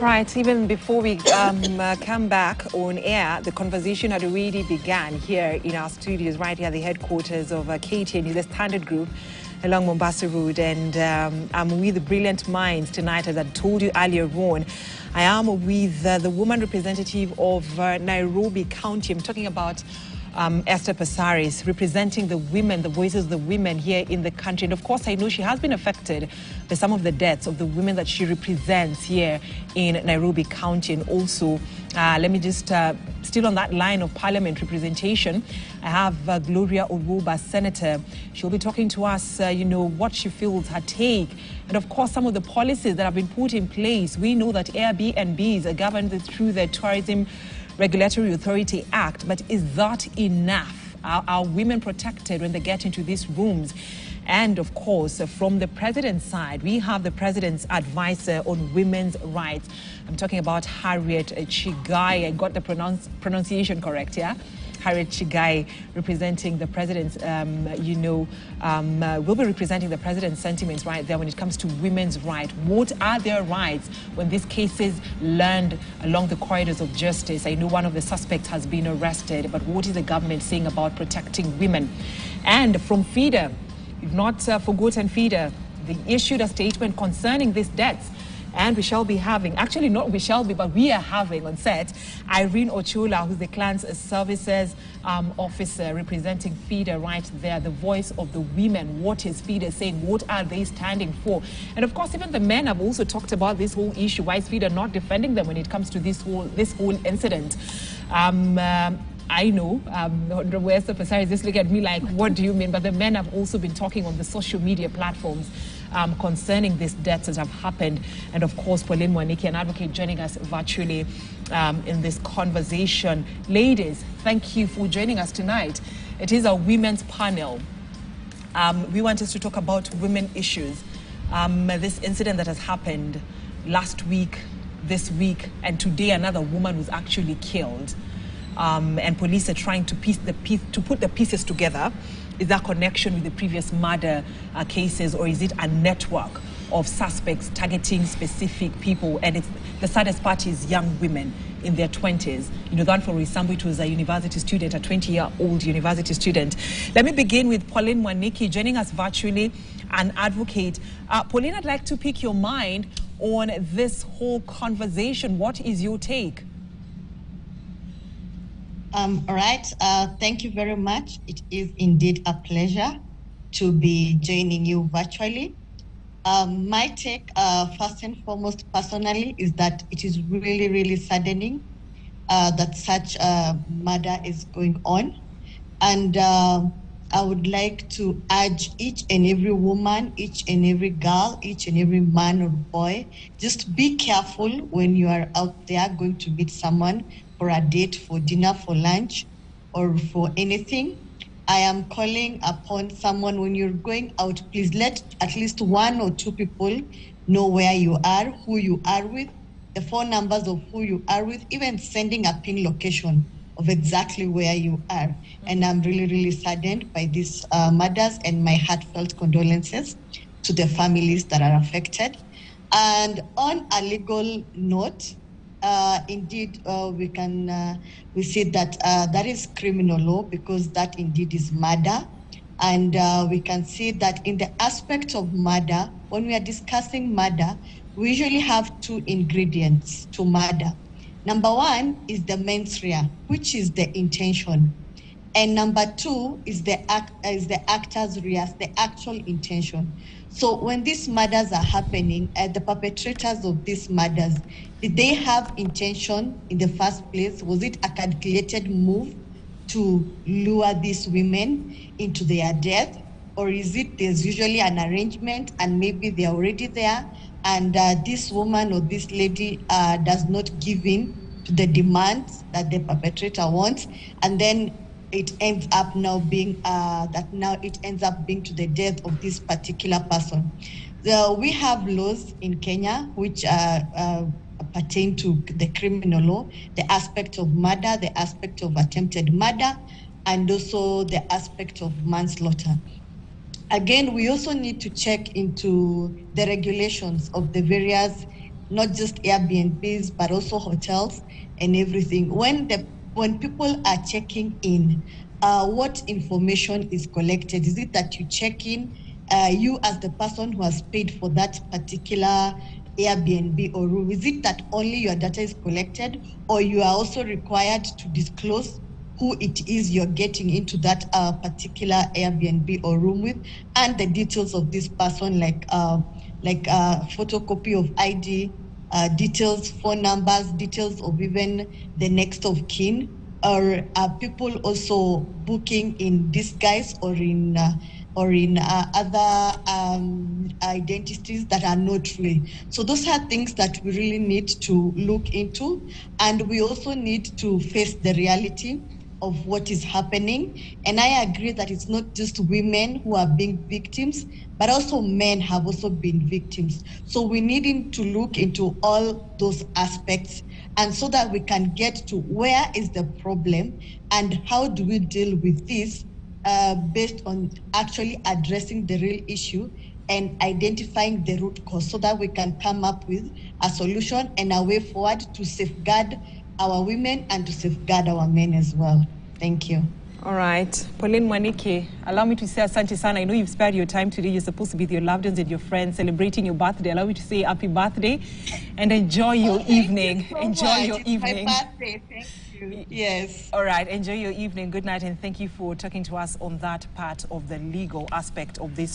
Right, even before we come back on air, the conversation had already begun here in our studios, right here at the headquarters of KTN, the Standard Group, along Mombasa Road. And I'm with the brilliant minds tonight, as I told you earlier on. I am with the woman representative of Nairobi County. I'm talking about Esther Passaris, representing the women, the voices of the women here in the country. And of course, I know she has been affected by some of the deaths of the women that she represents here in Nairobi County. And also, let me just, still on that line of parliament representation, I have Gloria Oluba, Senator. She'll be talking to us, what she feels, her take, and of course, some of the policies that have been put in place. We know that Airbnbs are governed through the Tourism Regulatory Authority Act, but is that enough? Are women protected when they get into these rooms? And of course, from the president's side, we have the president's advisor on women's rights. I'm talking about Harriet Chigai. I got the pronunciation correct, yeah? Harriet Chigai, representing the president's, will be representing the president's sentiments right there when it comes to women's rights. What are their rights when these cases land along the corridors of justice? I know one of the suspects has been arrested, but what is the government saying about protecting women? And from FIDA, we've not forgotten FIDA. They issued a statement concerning these deaths. And we shall be having, actually not we shall be, but we are having on set Irene Ochola, who's the Client Services Officer representing FIDA right there, the voice of the women. What is FIDA saying? What are they standing for? And of course, even the men have also talked about this whole issue. Why is FIDA not defending them when it comes to this whole incident? I know, Esther Passaris just look at me like, what do you mean? But the men have also been talking on the social media platforms concerning these deaths that have happened. And of course, Pauline Mwaniki, an advocate, joining us virtually in this conversation. Ladies, thank you for joining us tonight. It is a women's panel. We want us to talk about women issues. This incident that has happened last week, this week, and today another woman was actually killed. And police are trying to put the pieces together. Is that connection with the previous murder cases, or is it a network of suspects targeting specific people? And it's the saddest part is young women in their 20s. You know, that for Risambu, it was a university student, a 20-year-old university student. Let me begin with Pauline Mwaniki, joining us virtually, an advocate. Pauline, I'd like to pick your mind on this whole conversation. What is your take? All right, thank you very much. It is indeed a pleasure to be joining you virtually. My take, first and foremost, personally, is that it is really, really saddening that such a murder is going on. And I would like to urge each and every woman, each and every girl, each and every man or boy, just be careful when you are out there going to meet someone for a date, for dinner, for lunch, or for anything. I am calling upon someone, when you're going out, please let at least one or two people know where you are, who you are with, the phone numbers of who you are with, even sending a pin location of exactly where you are. And I'm really, really saddened by these murders, and my heartfelt condolences to the families that are affected. And on a legal note, indeed, we see that that is criminal law, because that indeed is murder. And we can see that in the aspect of murder, when we are discussing murder, we usually have two ingredients to murder. Number one is the mens rea, which is the intention. And number two is the actor's rea, the actual intention. So when these murders are happening, the perpetrators of these murders, did they have intention in the first place? Was it a calculated move to lure these women into their death? Or is it there's usually an arrangement and maybe they're already there, and this woman or this lady does not give in to the demands that the perpetrator wants, and then it ends up now being to the death of this particular person. We have laws in Kenya which pertain to the criminal law, the aspect of murder, the aspect of attempted murder, and also the aspect of manslaughter. Again, we also need to check into the regulations of the various not just Airbnbs, but also hotels and everything. When people are checking in, what information is collected? Is it that you check in, you as the person who has paid for that particular Airbnb or room? Is it that only your data is collected, or you are also required to disclose who it is you're getting into that particular Airbnb or room with, and the details of this person, like photocopy of ID, details, phone numbers, details of even the next of kin? Or are people also booking in disguise or in other identities that are not real? So those are things that we really need to look into, and we also need to face the reality of what is happening. And I agree that it's not just women who are being victims, but also men have also been victims. So we need to look into all those aspects, and so that we can get to where is the problem and how do we deal with this, based on actually addressing the real issue and identifying the root cause, so that we can come up with a solution and a way forward to safeguard our women and to safeguard our men as well. Thank you. All right. Pauline Mwaniki, allow me to say asante sana. I know you've spared your time today. You're supposed to be with your loved ones and your friends celebrating your birthday. Allow me to say happy birthday and enjoy your evening. Enjoy your evening. My birthday. Thank you. Yes. All right. Enjoy your evening. Good night, and thank you for talking to us on that part of the legal aspect of this.